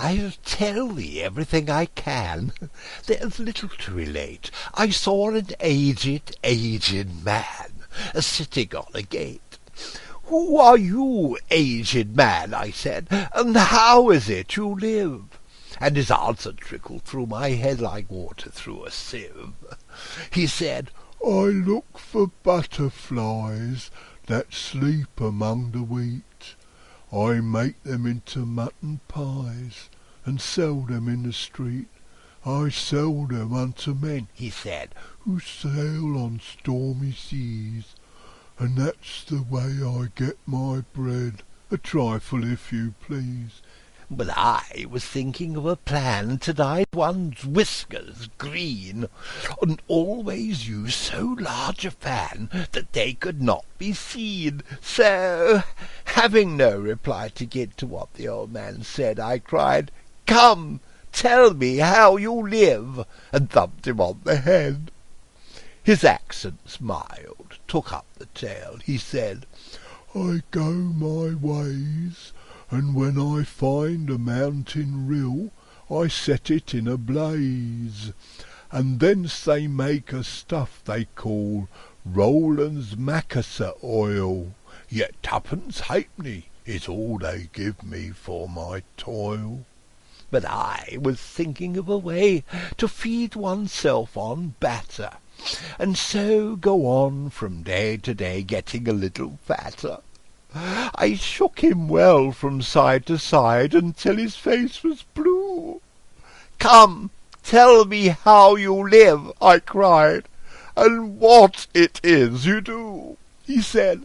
I'll tell thee everything I can. There's little to relate. I saw an aged man sitting on a gate. "Who are you, aged man?" I said, "and how is it you live?" And his answer trickled through my head like water through a sieve. He said, "I look for butterflies that sleep among the wheat. I make them into mutton pies and sell them in the street. I sell them unto men," he said, "who sail on stormy seas, and that's the way I get my bread, a trifle if you please." But I was thinking of a plan to dye one's whiskers green, and always use so large a fan that they could not be seen. So, having no reply to get to what the old man said, I cried, "Come, tell me how you live," and thumped him on the head. His accents mild took up the tale. He said, "I go my ways, and when I find a mountain rill, I set it in a blaze, and thence they make a stuff they call Rowland's Macassar oil, yet twopence halfpenny is all they give me for my toil." But I was thinking of a way to feed oneself on batter, and so go on from day to day, getting a little fatter. I shook him well from side to side until his face was blue. "Come, tell me how you live," I cried, "and what it is you do." He said,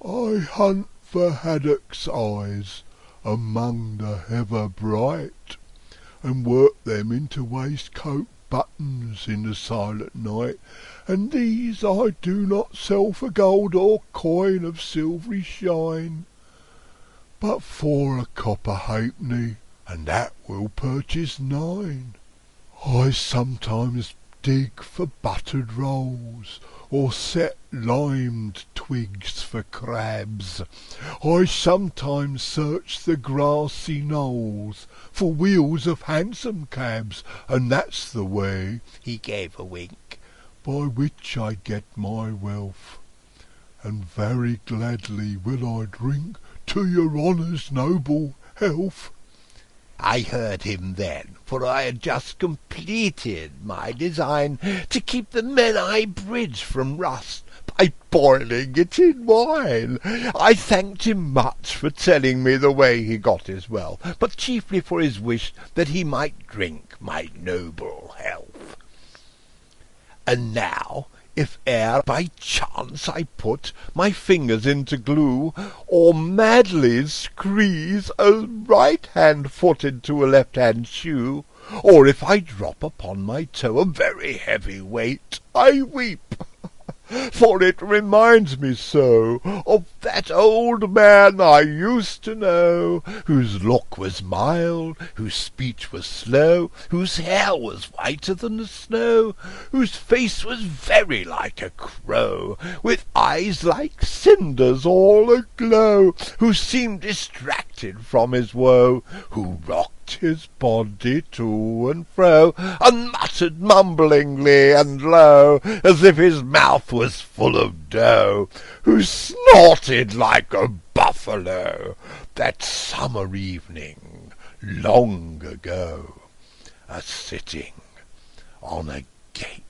"I hunt for haddocks' eyes among the heather bright, and work them into waistcoat buttons in the silent night, and these I do not sell for gold or coin of silvery shine, but for a copper halfpenny, and that will purchase 9. I sometimes dig for buttered rolls, or set limed twigs for crabs. I sometimes search the grassy knolls for wheels of hansom cabs, and that's the way," he gave a wink, "by which I get my wealth, and very gladly will I drink to your honour's noble health." I heard him then, for I had just completed my design to keep the Menai Bridge from rust by boiling it in wine. I thanked him much for telling me the way he got his wealth, but chiefly for his wish that he might drink my noble health. And now, if e'er by chance I put my fingers into glue, or madly squeeze a right-hand foot into a left-hand shoe, or if I drop upon my toe a very heavy weight, I weep, for it reminds me so of that old man I used to know, whose look was mild, whose speech was slow, whose hair was whiter than the snow, whose face was very like a crow, with eyes like cinders all aglow, who seemed distracted from his woe, who rocked his body to and fro, and muttered mumblingly and low, as if his mouth was full of dough, who snorted like a buffalo that summer evening long ago, a-sitting on a gate.